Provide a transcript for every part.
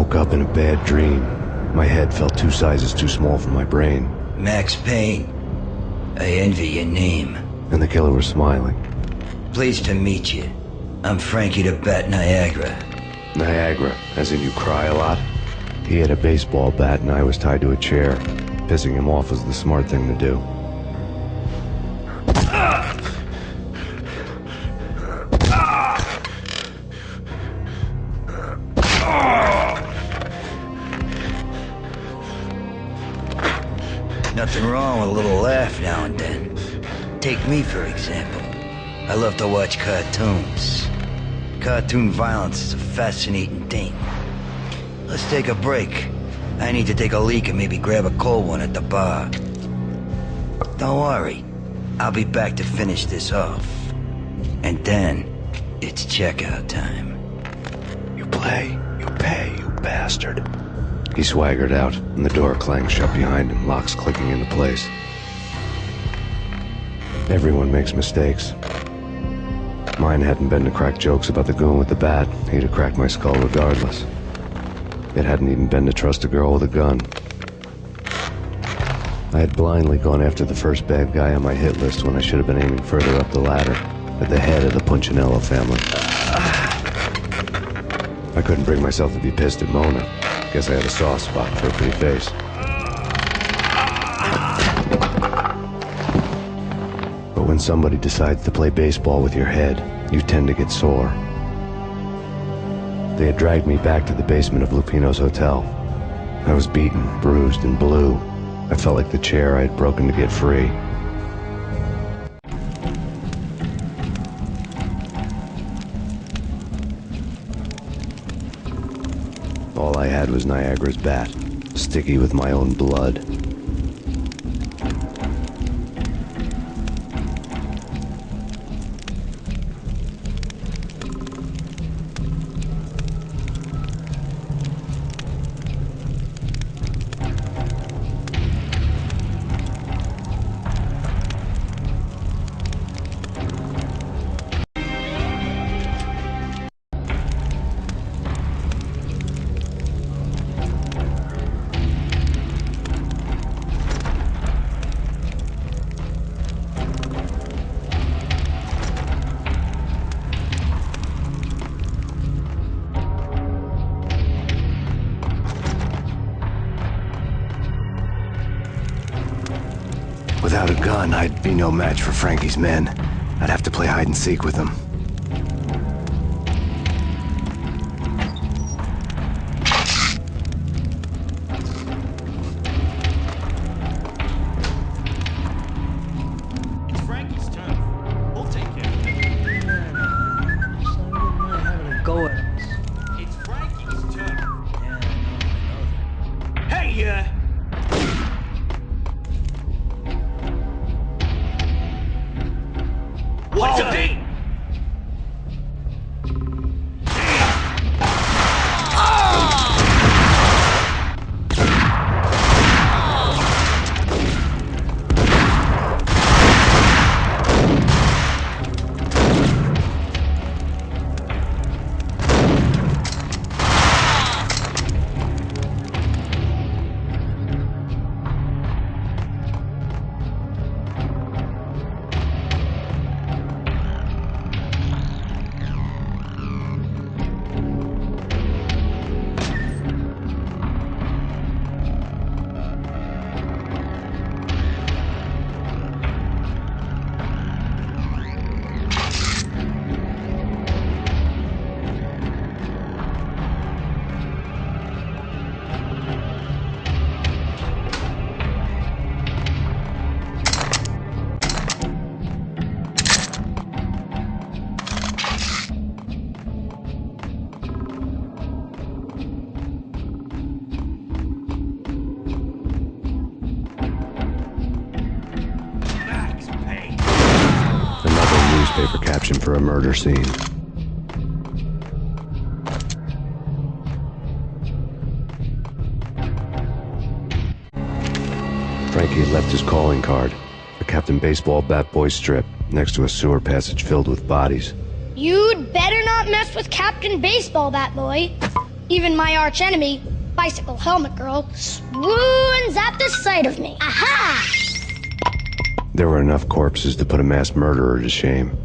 woke up in a bad dream. My head felt 2 sizes too small for my brain. Max Payne. I envy your name. And the killer was smiling. Pleased to meet you. I'm Frankie the Bat Niagara. Niagara, as in you cry a lot? He had a baseball bat and I was tied to a chair. Pissing him off was the smart thing to do. Nothing wrong with a little laugh now and then. Take me, for example. I love to watch cartoons. Cartoon violence is a fascinating thing. Let's take a break. I need to take a leak and maybe grab a cold one at the bar. Don't worry. I'll be back to finish this off. And then, it's checkout time. You play, you pay, you bastard. He swaggered out, and the door clanged shut behind him, locks clicking into place. Everyone makes mistakes. Mine hadn't been to crack jokes about the goon with the bat. He'd have cracked my skull regardless. It hadn't even been to trust a girl with a gun. I had blindly gone after the first bad guy on my hit list when I should have been aiming further up the ladder, at the head of the Punchinello family. I couldn't bring myself to be pissed at Mona. Guess I had a soft spot for a pretty face. But when somebody decides to play baseball with your head, you tend to get sore. They had dragged me back to the basement of Lupino's hotel. I was beaten, bruised, and blue. I felt like the chair I had broken to get free. All I had was Niagara's bat, sticky with my own blood. Without a gun, I'd be no match for Frankie's men. I'd have to play hide and seek with them. It's Frankie's turn. We'll take care of it. So I wouldn't mind having a go at us. It's Frankie's turn. Yeah, I know. Hey, what's up? Newspaper caption for a murder scene. Frankie had left his calling card, a Captain Baseball Bat Boy strip, next to a sewer passage filled with bodies. You'd better not mess with Captain Baseball, Bat Boy. Even my archenemy, Bicycle Helmet Girl, swoons at the sight of me. Aha! There were enough corpses to put a mass murderer to shame.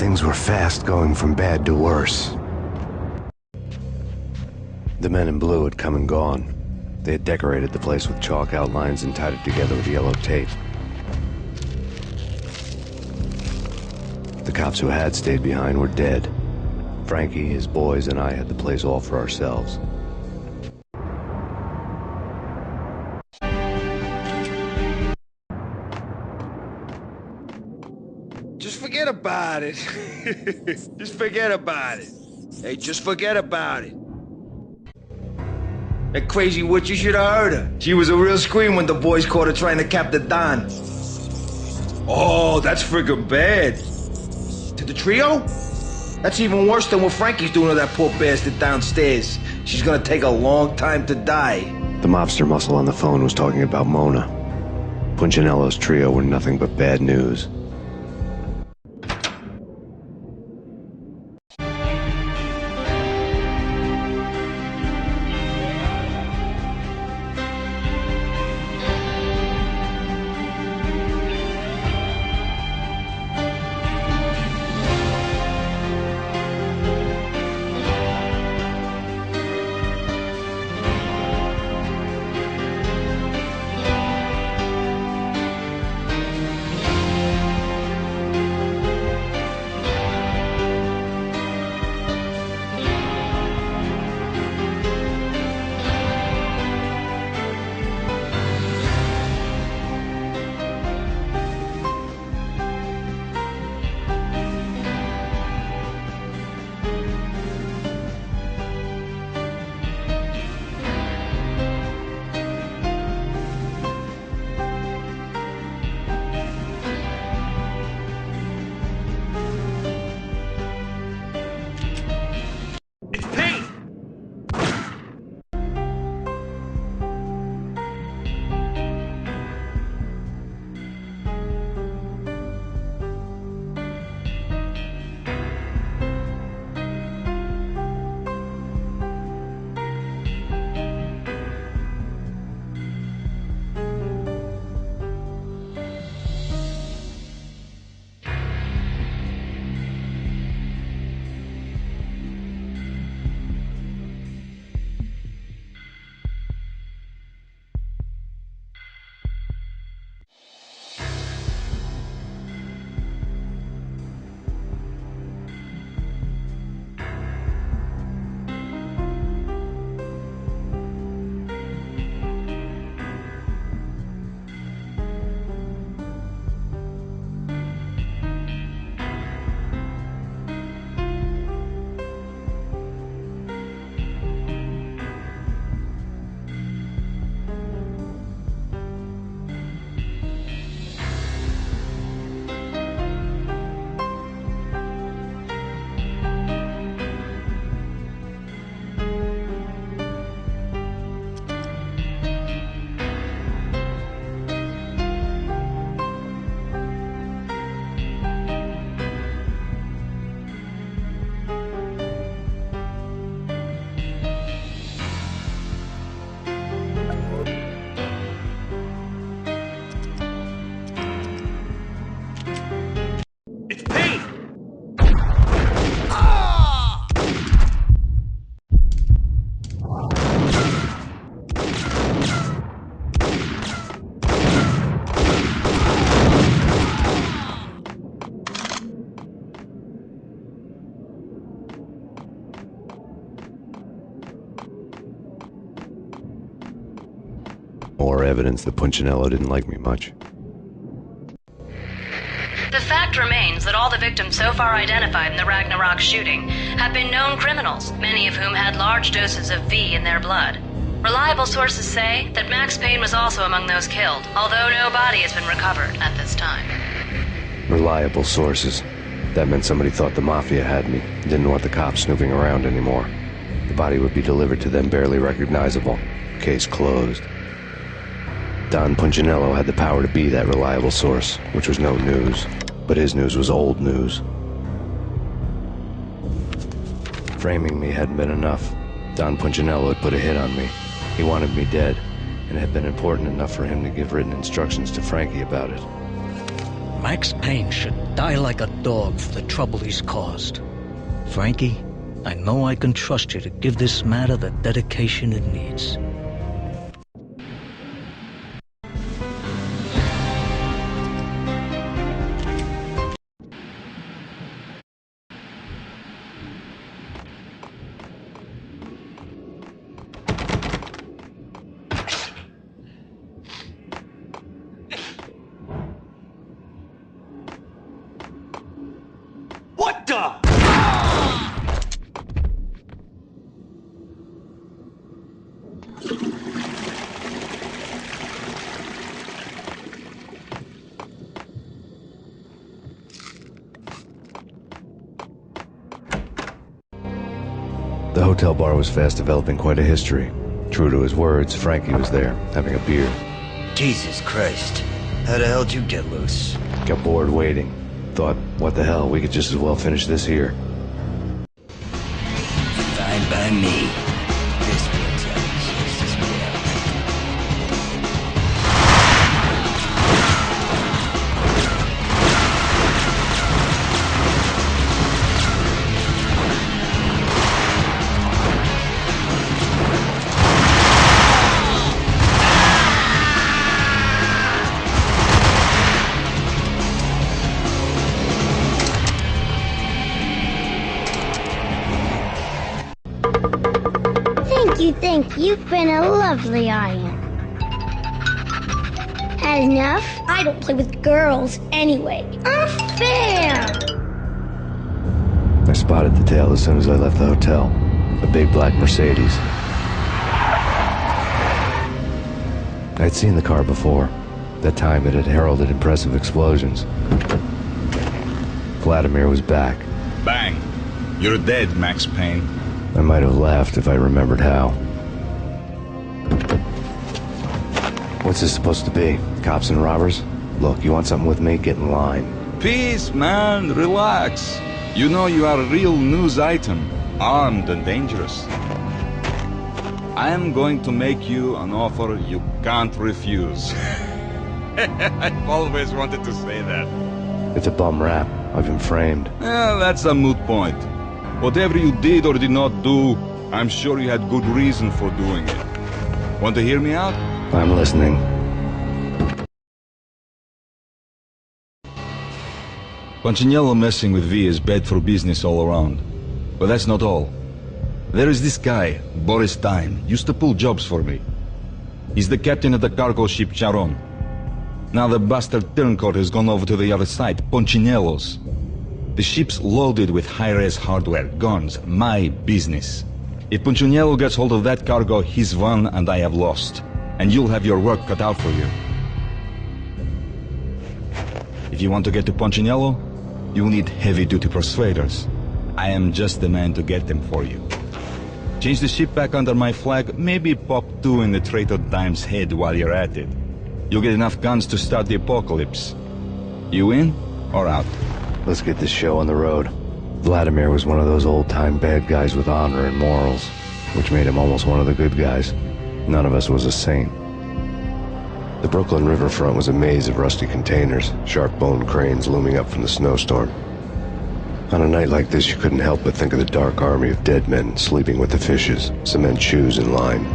Things were fast going from bad to worse. The men in blue had come and gone. They had decorated the place with chalk outlines and tied it together with yellow tape. The cops who had stayed behind were dead. Frankie, his boys, and I had the place all for ourselves. Just forget about it. Just forget about it. Hey, just forget about it. That crazy witch, you should have heard her. She was a real scream when the boys caught her trying to cap the Don. Oh, that's friggin' bad. To the trio? That's even worse than what Frankie's doing to that poor bastard downstairs. She's gonna take a long time to die. The mobster muscle on the phone was talking about Mona. Punchinello's trio were nothing but bad news. More evidence that Punchinello didn't like me much. The fact remains that all the victims so far identified in the Ragnarok shooting have been known criminals, many of whom had large doses of V in their blood. Reliable sources say that Max Payne was also among those killed, although no body has been recovered at this time. Reliable sources. That meant somebody thought the Mafia had me, didn't want the cops snooping around anymore. The body would be delivered to them barely recognizable. Case closed. Don Punchinello had the power to be that reliable source, which was no news. But his news was old news. Framing me hadn't been enough. Don Punchinello had put a hit on me. He wanted me dead, and it had been important enough for him to give written instructions to Frankie about it. Max Payne should die like a dog for the trouble he's caused. Frankie, I know I can trust you to give this matter the dedication it needs. What the? The hotel bar was fast developing quite a history. True to his words, Frankie was there, having a beer. Jesus Christ. How the hell did you get loose? Got bored waiting. Thought, what the hell, we could just as well finish this here. Fine by me. This one's just as well. Thank you. You've been a lovely aunt. Had enough? I don't play with girls anyway. Unfair! I spotted the tail as soon as I left the hotel. A big black Mercedes. I'd seen the car before. That time it had heralded impressive explosions. Vladimir was back. Bang! You're dead, Max Payne. I might have laughed if I remembered how. What's this supposed to be? Cops and robbers? Look, you want something with me? Get in line. Peace, man. Relax. You know you are a real news item. Armed and dangerous. I am going to make you an offer you can't refuse. I've always wanted to say that. It's a bum rap. I've been framed. Well, that's a moot point. Whatever you did or did not do, I'm sure you had good reason for doing it. Want to hear me out? I'm listening. Punchinello messing with V is bad for business all around. But that's not all. There is this guy, Boris Time, used to pull jobs for me. He's the captain of the cargo ship Charon. Now the bastard turncoat has gone over to the other side, Punchinello's. The ship's loaded with high-res hardware, guns, my business. If Punchinello gets hold of that cargo, he's won and I have lost. And you'll have your work cut out for you. If you want to get to Punchinello, you'll need heavy-duty persuaders. I am just the man to get them for you. Change the ship back under my flag, maybe pop 2 in the traitor Time's head while you're at it. You'll get enough guns to start the apocalypse. You in or out? Let's get this show on the road. Vladimir was one of those old-time bad guys with honor and morals, which made him almost one of the good guys. None of us was a saint. The Brooklyn riverfront was a maze of rusty containers, sharp-boned cranes looming up from the snowstorm. On a night like this, you couldn't help but think of the dark army of dead men sleeping with the fishes, cement shoes in line.